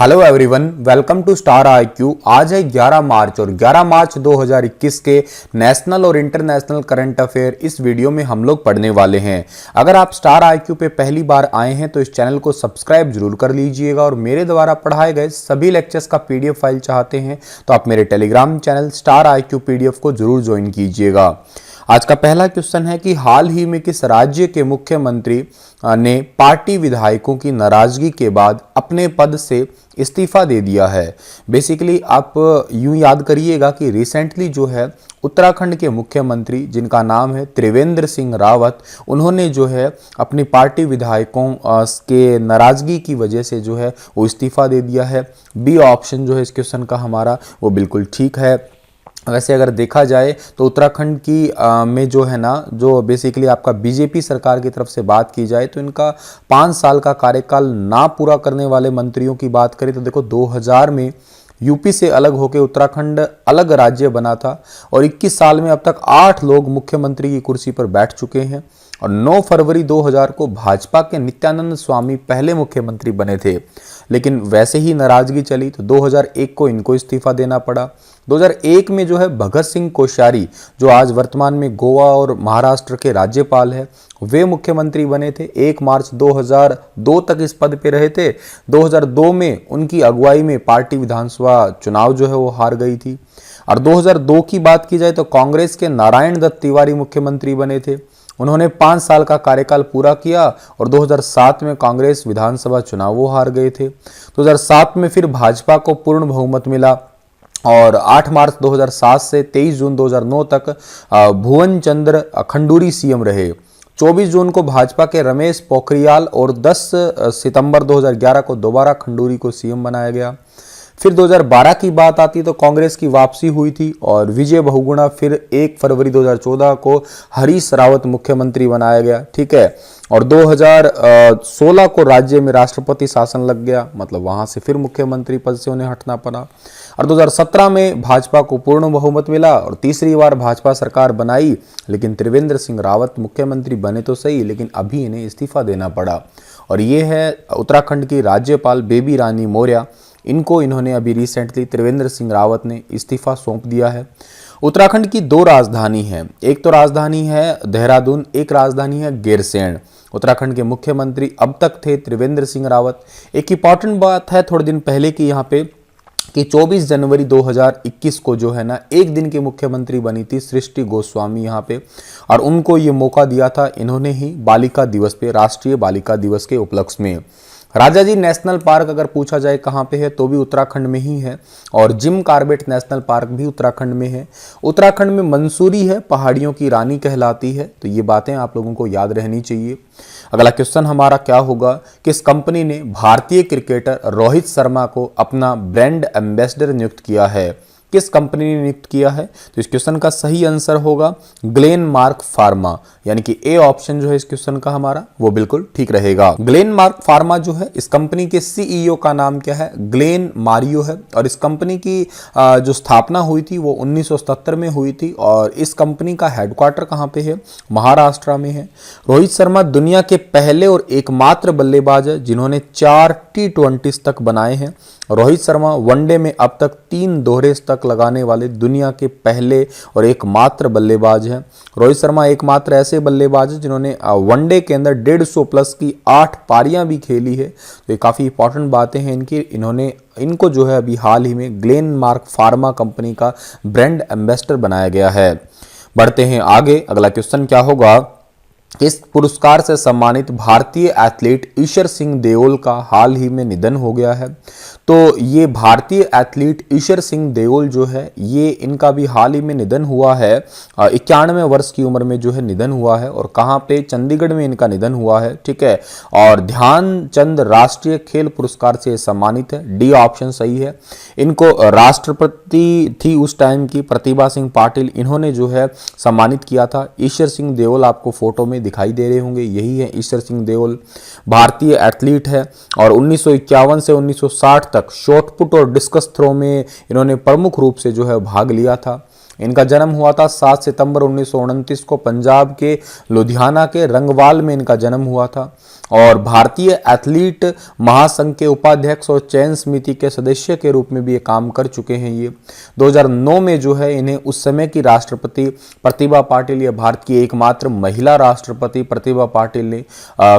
Hello everyone, welcome to Star IQ. आज है 11 मार्च और 11 मार्च 2021 के नेशनल और इंटरनेशनल करंट अफेयर इस वीडियो में हम लोग पढ़ने वाले हैं। अगर आप स्टार आईक्यू पे पहली बार आए हैं तो इस चैनल को सब्सक्राइब जरूर कर लीजिएगा और मेरे द्वारा पढ़ाए गए सभी लेक्चर्स का पीडीएफ फाइल चाहते हैं तो आप मेरे Telegram channel star IQ PDF को जरूर ज्वाइन कीजिएगा। आज का पहला क्वेश्चन है कि हाल ही में किस राज्य के मुख्यमंत्री ने पार्टी विधायकों की नाराजगी के बाद अपने पद से इस्तीफा दे दिया है। बेसिकली आप यूं याद करिएगा कि रिसेंटली जो है उत्तराखंड के मुख्यमंत्री जिनका नाम है त्रिवेंद्र सिंह रावत, उन्होंने जो है अपनी पार्टी विधायकों के नाराजगी की वजह से जो है वो इस्तीफा दे दिया है। बी ऑप्शन जो है इस क्वेश्चन का हमारा वो बिल्कुल ठीक है। वैसे अगर देखा जाए तो उत्तराखंड की में जो है ना, जो बेसिकली आपका बीजेपी सरकार की तरफ से बात की जाए तो इनका 5 साल का कार्यकाल ना पूरा करने वाले मंत्रियों की बात करें तो देखो 2000 में यूपी से अलग होकर उत्तराखंड अलग राज्य बना था और 21 साल में अब तक 8 लोग मुख्यमंत्री की कुर्सी पर बैठ चुके हैं और 9 फरवरी 2000 को भाजपा के नित्यानंद स्वामी पहले मुख्यमंत्री बने थे, लेकिन वैसे ही नाराजगी चली तो 2001 को इनको इस्तीफा देना पड़ा। 2001 में जो है भगत सिंह कोश्यारी, जो आज वर्तमान में गोवा और महाराष्ट्र के राज्यपाल है, वे मुख्यमंत्री बने थे। 1 मार्च 2002 तक इस पद पे रहे थे। 2002 में उनकी अगुवाई में पार्टी विधानसभा चुनाव जो है वो हार गई थी। और 2002 की बात की जाए तो कांग्रेस के नारायण दत्त तिवारी मुख्यमंत्री बने थे। उन्होंने 5 साल का कार्यकाल पूरा किया और 2007 में कांग्रेस विधानसभा चुनाव वो हार गए थे। 2007 में फिर भाजपा को पूर्ण बहुमत मिला और 8 मार्च 2007 से 23 जून 2009 तक भुवन चंद्र खंडूरी सीएम रहे। 24 जून को भाजपा के रमेश पोखरियाल और 10 सितंबर 2011 को दोबारा खंडूरी को सीएम बनाया गया। फिर 2012 की बात आती तो कांग्रेस की वापसी हुई थी और विजय बहुगुणा फिर 1 फरवरी 2014 को हरीश रावत मुख्यमंत्री बनाया गया, ठीक है। और 2016 को राज्य में राष्ट्रपति शासन लग गया, मतलब वहां से फिर मुख्यमंत्री पद से उन्हें हटना पड़ा। और 2017 में भाजपा को पूर्ण बहुमत मिला और तीसरी बार भाजपा सरकार बनाई, लेकिन त्रिवेंद्र सिंह रावत मुख्यमंत्री बने तो सही लेकिन अभी इन्हें इस्तीफा देना पड़ा। और ये है उत्तराखंड की राज्यपाल बेबी रानी मौर्य, इन्होंने अभी रिसेंटली त्रिवेंद्र सिंह रावत ने इस्तीफा सौंप दिया है। उत्तराखंड की 2 राजधानी है, एक तो राजधानी है देहरादून, एक राजधानी है गैरसैंण। उत्तराखंड के मुख्यमंत्री अब तक थे त्रिवेंद्र सिंह रावत। एक इंपॉर्टेंट बात है थोड़े दिन पहले की यहाँ पे कि 24 जनवरी 2021 को जो है ना एक दिन के मुख्यमंत्री बनी थी सृष्टि गोस्वामी यहाँ पे, और उनको ये मौका दिया था इन्होंने ही बालिका दिवस पे, राष्ट्रीय बालिका दिवस के उपलक्ष्य में। राजाजी नेशनल पार्क अगर पूछा जाए कहाँ पे है तो भी उत्तराखंड में ही है और जिम कार्बेट नेशनल पार्क भी उत्तराखंड में है। उत्तराखंड में मंसूरी है, पहाड़ियों की रानी कहलाती है, तो ये बातें आप लोगों को याद रहनी चाहिए। अगला क्वेश्चन हमारा क्या होगा, किस कंपनी ने भारतीय क्रिकेटर रोहित शर्मा को अपना ब्रांड एम्बेसडर नियुक्त किया है? किस कंपनी ने नियुक्त किया है? तो इस क्वेश्चन का सही आंसर होगा ग्लेनमार्क फार्मा, यानी कि ए ऑप्शन जो है इस क्वेश्चन का हमारा वो बिल्कुल ठीक रहेगा। ग्लेनमार्क फार्मा जो है इस कंपनी के सीईओ का नाम क्या है? ग्लेन मारियो है और इस कंपनी की जो स्थापना हुई थी वो 1977 में हुई थी और इस कंपनी का हेडक्वार्टर कहाँ पे है? महाराष्ट्र में है। रोहित शर्मा दुनिया के पहले और एकमात्र बल्लेबाज है जिन्होंने 4 T20 तक बनाए हैं। रोहित शर्मा वनडे में अब तक 3 दोहरे शतक लगाने वाले दुनिया के पहले और एकमात्र बल्लेबाज हैं। रोहित शर्मा एकमात्र ऐसे बल्लेबाज हैं जिन्होंने वनडे के अंदर 150 प्लस की 8 पारियां भी खेली है, तो ये काफ़ी इंपॉर्टेंट बातें हैं इनकी। इनको जो है अभी हाल ही में ग्लेनमार्क फार्मा कंपनी का ब्रांड एम्बेसडर बनाया गया है। बढ़ते हैं आगे, अगला क्वेश्चन क्या होगा, इस पुरस्कार से सम्मानित भारतीय एथलीट ईशर सिंह देओल का हाल ही में निधन हो गया है। तो ये भारतीय एथलीट ईशर सिंह देओल जो है ये इनका भी हाल ही में निधन हुआ है। 91 वर्ष की उम्र में जो है निधन हुआ है और कहाँ पे? चंडीगढ़ में इनका निधन हुआ है, ठीक है। और ध्यानचंद राष्ट्रीय खेल पुरस्कार से सम्मानित है, डी ऑप्शन सही है। इनको राष्ट्रपति थी उस टाइम की प्रतिभा सिंह पाटिल, इन्होंने जो है सम्मानित किया था। ईशर सिंह देओल आपको फोटो में दिखाई दे रहे होंगे, यही है ईशर सिंह देओल। भारतीय एथलीट है और 1951 से 1960 तक शॉटपुट और डिस्कस थ्रो में इन्होंने प्रमुख रूप से जो है भाग लिया था। इनका जन्म हुआ था 7 सितंबर 1929 को पंजाब के लुधियाना के रंगवाल में इनका जन्म हुआ था और भारतीय एथलीट महासंघ के उपाध्यक्ष और चयन समिति के सदस्य के रूप में भी ये काम कर चुके हैं। ये 2009 में जो है इन्हें उस समय की राष्ट्रपति प्रतिभा पाटिल, या भारत की एकमात्र महिला राष्ट्रपति प्रतिभा पाटिल ने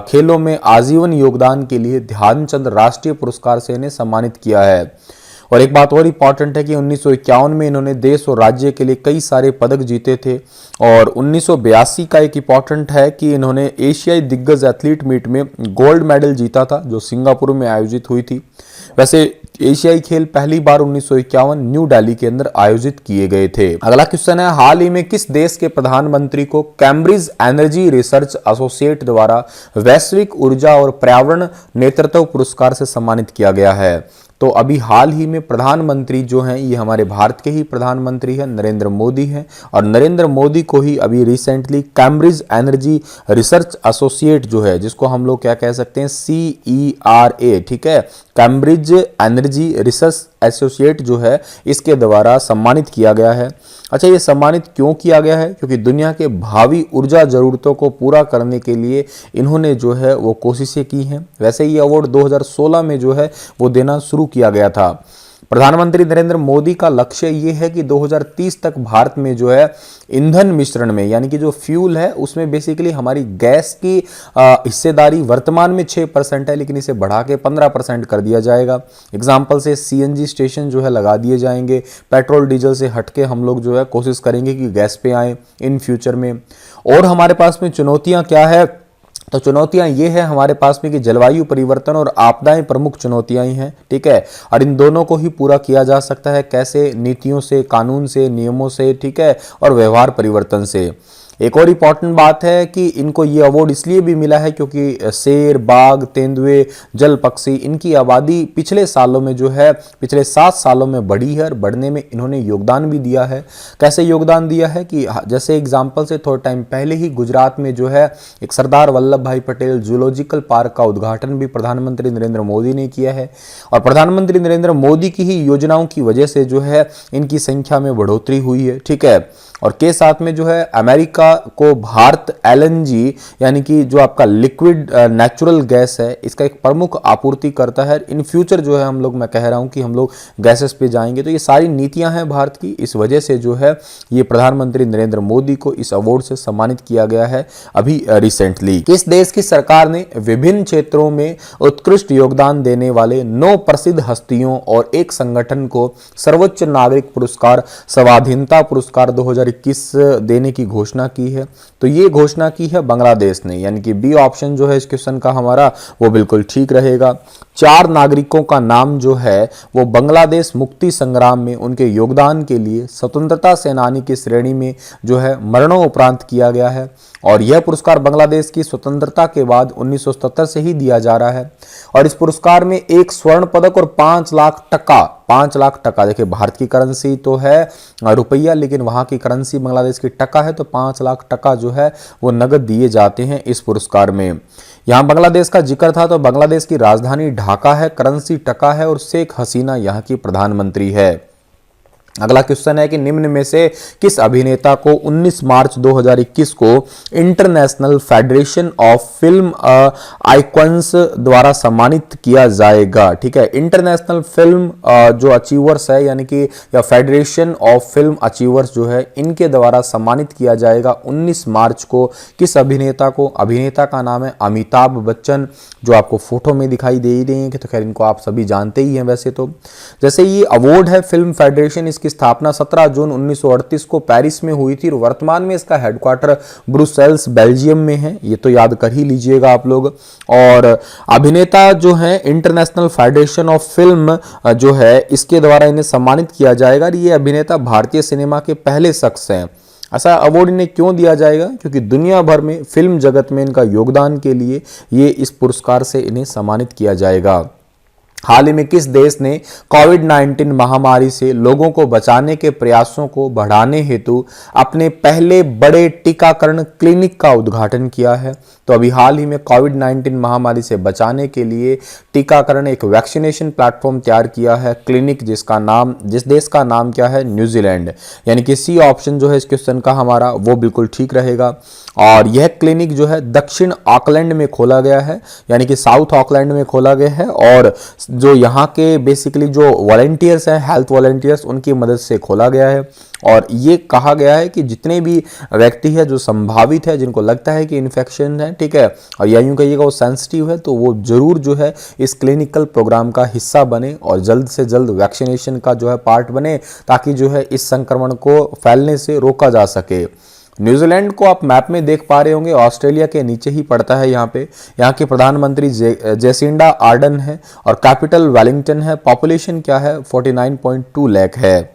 खेलों में आजीवन योगदान के लिए ध्यानचंद राष्ट्रीय पुरस्कार से इन्हें सम्मानित किया है। और एक बात और इंपॉर्टेंट है कि 1951 में इन्होंने देश और राज्य के लिए कई सारे पदक जीते थे। और 1982 का एक इंपॉर्टेंट है कि इन्होंने एशियाई दिग्गज एथलीट मीट में गोल्ड मेडल जीता था, जो सिंगापुर में आयोजित हुई थी। वैसे एशियाई खेल पहली बार 1951 न्यू दिल्ली के अंदर आयोजित किए गए थे। अगला क्वेश्चन है, हाल ही में किस देश के प्रधानमंत्री को कैम्ब्रिज एनर्जी रिसर्च एसोसिएट द्वारा वैश्विक ऊर्जा और पर्यावरण नेतृत्व पुरस्कार से सम्मानित किया गया है? तो अभी हाल ही में प्रधानमंत्री जो हैं ये हमारे भारत के ही प्रधानमंत्री हैं, नरेंद्र मोदी हैं। और नरेंद्र मोदी को ही अभी recently Cambridge energy research associate जो है, जिसको हम लोग क्या कह सकते हैं, CERA, ठीक है, कैम्ब्रिज एनर्जी रिसर्च एसोसिएट जो है इसके द्वारा सम्मानित किया गया है। अच्छा, ये सम्मानित क्यों किया गया है? क्योंकि दुनिया के भावी ऊर्जा जरूरतों को पूरा करने के लिए इन्होंने जो है वो कोशिशें की हैं। वैसे ये अवार्ड 2016 में जो है वो देना शुरू किया गया था। प्रधानमंत्री नरेंद्र मोदी का लक्ष्य ये है कि 2030 तक भारत में जो है ईंधन मिश्रण में, यानी कि जो फ्यूल है उसमें बेसिकली हमारी गैस की हिस्सेदारी वर्तमान में 6% है, लेकिन इसे बढ़ा के 15% कर दिया जाएगा। एग्जाम्पल से CNG स्टेशन जो है लगा दिए जाएंगे। पेट्रोल डीजल से हटके हम लोग जो है कोशिश करेंगे कि गैस पे आए इन फ्यूचर में। और हमारे पास में चुनौतियां क्या है? तो चुनौतियां ये है हमारे पास में कि जलवायु परिवर्तन और आपदाएं प्रमुख चुनौतियां ही हैं, ठीक है। और इन दोनों को ही पूरा किया जा सकता है कैसे? नीतियों से, कानून से, नियमों से, ठीक है, और व्यवहार परिवर्तन से। एक और इम्पॉर्टेंट बात है कि इनको ये अवार्ड इसलिए भी मिला है क्योंकि शेर, बाघ, तेंदुए, जल पक्षी, इनकी आबादी पिछले सालों में जो है, पिछले 7 सालों में बढ़ी है और बढ़ने में इन्होंने योगदान भी दिया है। कैसे योगदान दिया है कि जैसे एग्जाम्पल से थोड़ा टाइम पहले ही गुजरात में जो है एक सरदार वल्लभ भाई पटेल जूलॉजिकल पार्क का उद्घाटन भी प्रधानमंत्री नरेंद्र मोदी ने किया है। और प्रधानमंत्री नरेंद्र मोदी की ही योजनाओं की वजह से जो है इनकी संख्या में बढ़ोतरी हुई है, ठीक है। और के साथ में जो है अमेरिका को भारत LNG यानी कि जो आपका लिक्विड नेचुरल गैस है इसका एक प्रमुख आपूर्ति करता है। इन फ्यूचर जो है हम लोग, मैं कह रहा हूं कि हम लोग गैसेस पे जाएंगे। तो ये सारी नीतियां हैं भारत की, इस वजह से जो है ये प्रधानमंत्री नरेंद्र मोदी को इस अवार्ड से सम्मानित किया गया है अभी रिसेंटली। किस देश की सरकार ने विभिन्न क्षेत्रों में उत्कृष्ट योगदान देने वाले 9 प्रसिद्ध हस्तियों और एक संगठन को सर्वोच्च नागरिक पुरस्कार स्वाधीनता पुरस्कार 2021 देने की घोषणा की है? तो ये घोषणा की है बांग्लादेश ने, यानी कि बी ऑप्शन जो है इस क्वेश्चन का हमारा वो बिल्कुल ठीक रहेगा। 4 नागरिकों का नाम जो है वो बांग्लादेश मुक्ति संग्राम में उनके योगदान के लिए स्वतंत्रता सेनानी की श्रेणी में जो है मरणोपरांत किया गया है। और यह पुरस्कार बांग्लादेश की स्वतंत्रता के बाद 1977 से ही दिया जा रहा है। और इस पुरस्कार में 1 स्वर्ण पदक और 5 लाख टका, देखिए भारत की करेंसी तो है रुपया, लेकिन वहां की करेंसी बांग्लादेश की टका है, तो 5 लाख टका जो है वो नगद दिए जाते हैं इस पुरस्कार में। यहां बांग्लादेश का जिक्र था तो बांग्लादेश की राजधानी ढाका है, करेंसी टका है और शेख हसीना यहां की प्रधानमंत्री है। अगला क्वेश्चन है कि निम्न में से किस अभिनेता को 19 मार्च 2021 को international federation of film icons द्वारा सम्मानित किया जाएगा? ठीक है, इंटरनेशनल फिल्म जो अचीवर्स है, यानी कि या फेडरेशन ऑफ फिल्म अचीवर्स जो है इनके द्वारा सम्मानित किया जाएगा 19 मार्च को। किस अभिनेता को? अभिनेता का नाम है अमिताभ बच्चन, जो आपको फोटो में दिखाई दे ही रही है कि, तो खैर इनको आप सभी जानते ही हैं वैसे तो। जैसे ये अवार्ड है फिल्म फेडरेशन, की स्थापना 17 जून 1938 को पेरिस में हुई थी और वर्तमान में इसका हेडक्वार्टर ब्रुसेल्स बेल्जियम में है, ये तो याद कर ही लीजिएगा आप लोग। और अभिनेता जो है इंटरनेशनल फेडरेशन ऑफ फिल्म जो है इसके द्वारा इन्हें सम्मानित किया जाएगा। ये अभिनेता भारतीय सिनेमा के पहले शख्स हैं। ऐसा अवार्ड इन्हें क्यों दिया जाएगा? क्योंकि दुनिया भर में फिल्म जगत में इनका योगदान के लिए ये इस पुरस्कार से इन्हें सम्मानित किया जाएगा। हाल ही में किस देश ने कोविड-19 महामारी से लोगों को बचाने के प्रयासों को बढ़ाने हेतु अपने पहले बड़े टीकाकरण क्लिनिक का उद्घाटन किया है? तो अभी हाल ही में कोविड-19 महामारी से बचाने के लिए टीकाकरण एक वैक्सीनेशन प्लेटफॉर्म तैयार किया है क्लिनिक, जिस देश का नाम क्या है? न्यूजीलैंड। यानी कि सी ऑप्शन जो है इस क्वेश्चन का हमारा वो बिल्कुल ठीक रहेगा। और यह क्लिनिक जो है दक्षिण ऑकलैंड में खोला गया है, यानी कि साउथ ऑकलैंड में खोला गया है, और जो यहाँ के बेसिकली जो वॉलंटियर्स हैं, हेल्थ वॉलंटियर्स, उनकी मदद से खोला गया है। और ये कहा गया है कि जितने भी व्यक्ति है जो संभावित है, जिनको लगता है कि इन्फेक्शन है, ठीक है, और या यूं कहिएगा वो सेंसिटिव है, तो वो जरूर जो है इस क्लिनिकल प्रोग्राम का हिस्सा बने और जल्द से जल्द वैक्सीनेशन का जो है पार्ट बने, ताकि जो है इस संक्रमण को फैलने से रोका जा सके। न्यूजीलैंड को आप मैप में देख पा रहे होंगे, ऑस्ट्रेलिया के नीचे ही पड़ता है। यहाँ पे यहाँ के प्रधानमंत्री जेसिंडा आर्डन है और कैपिटल वेलिंगटन है। पॉपुलेशन क्या है? 49.2 लाख है।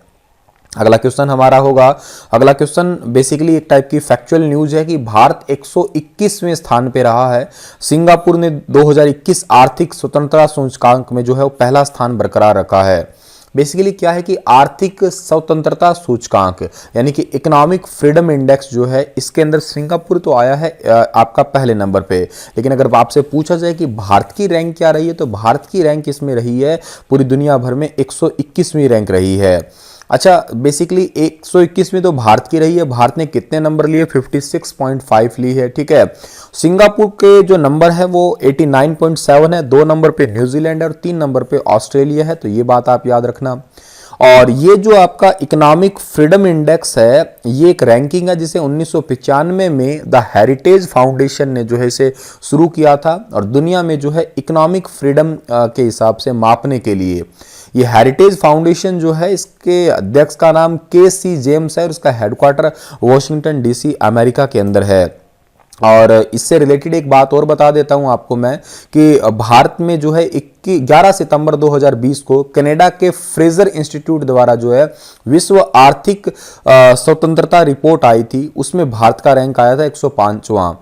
अगला क्वेश्चन हमारा होगा, अगला क्वेश्चन बेसिकली एक टाइप की फैक्चुअल न्यूज है कि भारत 121वें स्थान पे रहा है। सिंगापुर ने 2021 आर्थिक स्वतंत्रता सूचकांक में जो है वो पहला स्थान बरकरार रखा है। बेसिकली क्या है कि आर्थिक स्वतंत्रता सूचकांक यानी कि इकोनॉमिक फ्रीडम इंडेक्स जो है, इसके अंदर सिंगापुर तो आया है आपका पहले नंबर पे, लेकिन अगर आपसे पूछा जाए कि भारत की रैंक क्या रही है, तो भारत की रैंक इसमें रही है पूरी दुनिया भर में 121वीं रैंक रही है। अच्छा, बेसिकली 121 में तो भारत की रही है। भारत ने कितने नंबर लिए? 56.5 ली है, ठीक है। सिंगापुर के जो नंबर है वो 89.7 है। 2 नंबर पे न्यूजीलैंड है और 3 नंबर पे ऑस्ट्रेलिया है, तो ये बात आप याद रखना। और ये जो आपका इकोनॉमिक फ्रीडम इंडेक्स है, ये एक रैंकिंग है जिसे 1995 में द हेरिटेज फाउंडेशन ने जो है इसे शुरू किया था, और दुनिया में जो है इकोनॉमिक फ्रीडम के हिसाब से मापने के लिए ये हेरिटेज फाउंडेशन जो है, इसके अध्यक्ष का नाम के.सी. जेम्स है और इसका हेडक्वार्टर वॉशिंगटन डीसी अमेरिका के अंदर है। और इससे रिलेटेड एक बात और बता देता हूं आपको मैं कि भारत में जो है 11 सितंबर 2020 को कनाडा के फ्रेजर इंस्टीट्यूट द्वारा जो है विश्व आर्थिक स्वतंत्रता रिपोर्ट आई थी, उसमें भारत का रैंक आया था 105वां।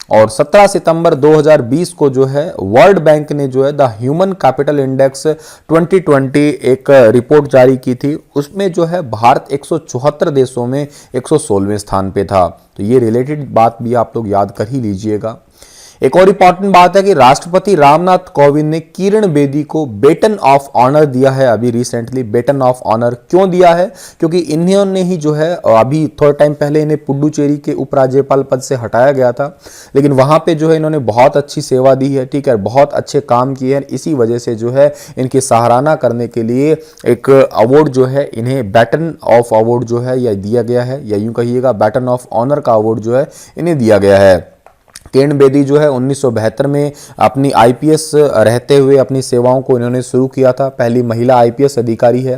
और 17 सितंबर 2020 को जो है वर्ल्ड बैंक ने जो है द ह्यूमन कैपिटल इंडेक्स 2020 एक रिपोर्ट जारी की थी, उसमें जो है भारत 174 देशों में 116वें स्थान पे था। तो ये रिलेटेड बात भी आप लोग याद कर ही लीजिएगा। एक और इंपॉर्टेंट बात है कि राष्ट्रपति रामनाथ कोविंद ने किरण बेदी को बेटन ऑफ ऑनर दिया है अभी रिसेंटली। बेटन ऑफ ऑनर क्यों दिया है? क्योंकि इन्होंने ही जो है अभी थोड़ा टाइम पहले इन्हें पुडुचेरी के उपराज्यपाल पद से हटाया गया था, लेकिन वहां पे जो है इन्होंने बहुत अच्छी सेवा दी है, ठीक है, बहुत अच्छे काम किए हैं। इसी वजह से जो है इनकी सराहना करने के लिए एक अवार्ड जो है इन्हें बेटन ऑफ अवार्ड जो है यह दिया गया है, या यूं कहिएगा बेटन ऑफ ऑनर का अवार्ड जो है इन्हें दिया गया है। किरण बेदी जो है 1972 में अपनी आईपीएस रहते हुए अपनी सेवाओं को इन्होंने शुरू किया था, पहली महिला आईपीएस अधिकारी है।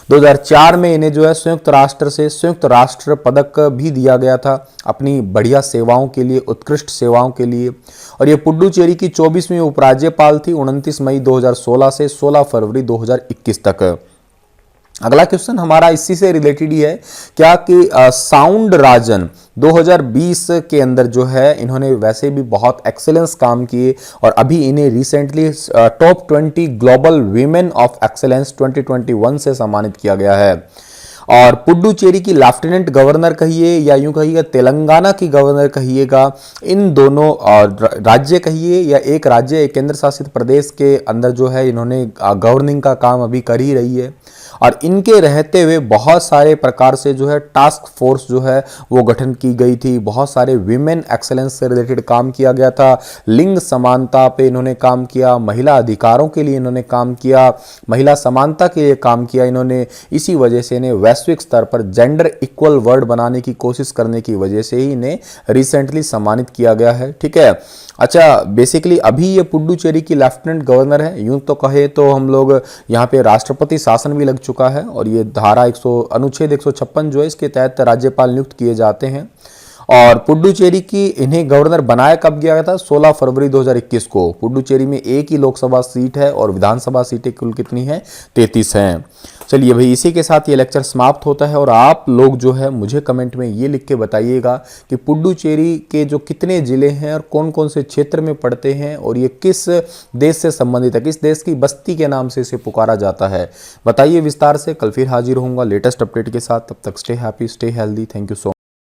2004 में इन्हें जो है संयुक्त राष्ट्र से संयुक्त राष्ट्र पदक भी दिया गया था अपनी बढ़िया सेवाओं के लिए, उत्कृष्ट सेवाओं के लिए। और ये पुडुचेरी की 24वीं उपराज्यपाल थी 29 मई 2016 से 16 फरवरी 2021 तक। अगला क्वेश्चन हमारा इसी से रिलेटेड ही है क्या कि साउंड राजन 2020 के अंदर जो है इन्होंने वैसे भी बहुत एक्सेलेंस काम किए, और अभी इन्हें recently top 20 global women of excellence 2021 से सम्मानित किया गया है। और पुडुचेरी की लेफ्टिनेंट गवर्नर कहिए या यूं कहिएगा तेलंगाना की गवर्नर कहिएगा, इन दोनों राज्य कहिए या एक राज्य एक केंद्र शासित प्रदेश के अंदर जो है इन्होंने गवर्निंग का काम अभी कर ही रही है। और इनके रहते हुए बहुत सारे प्रकार से जो है टास्क फोर्स जो है वो गठन की गई थी, बहुत सारे विमेन एक्सेलेंस से रिलेटेड काम किया गया था, लिंग समानता पे इन्होंने काम किया, महिला अधिकारों के लिए इन्होंने काम किया, महिला समानता के लिए काम किया इन्होंने। इसी वजह से इन्हें वैश्विक स्तर पर जेंडर इक्वल वर्ल्ड बनाने की कोशिश करने की वजह से ही इन्हें रिसेंटली सम्मानित किया गया है, ठीक है। अच्छा, बेसिकली अभी ये पुडुचेरी की लेफ्टिनेंट गवर्नर है, यूं तो कहे तो हम लोग यहाँ पे राष्ट्रपति शासन भी लग चुका है, और ये धारा अनुच्छेद 156 जो है इसके तहत राज्यपाल नियुक्त किए जाते हैं। और पुडुचेरी की इन्हें गवर्नर बनाया कब गया था? 16 फरवरी 2021 को। पुडुचेरी में एक ही लोकसभा सीट है और विधानसभा सीटें कुल कितनी हैं? 33 हैं। चलिए भाई, इसी के साथ ये लेक्चर समाप्त होता है और आप लोग जो है मुझे कमेंट में ये लिख के बताइएगा कि पुडुचेरी के जो कितने जिले हैं और कौन कौन से क्षेत्र में पड़ते हैं और ये किस देश से संबंधित है, किस देश की बस्ती के नाम से इसे पुकारा जाता है। बताइए विस्तार से। कल फिर हाजिर होऊंगा लेटेस्ट अपडेट के साथ। तब तक stay happy, stay healthy. Thank you so much.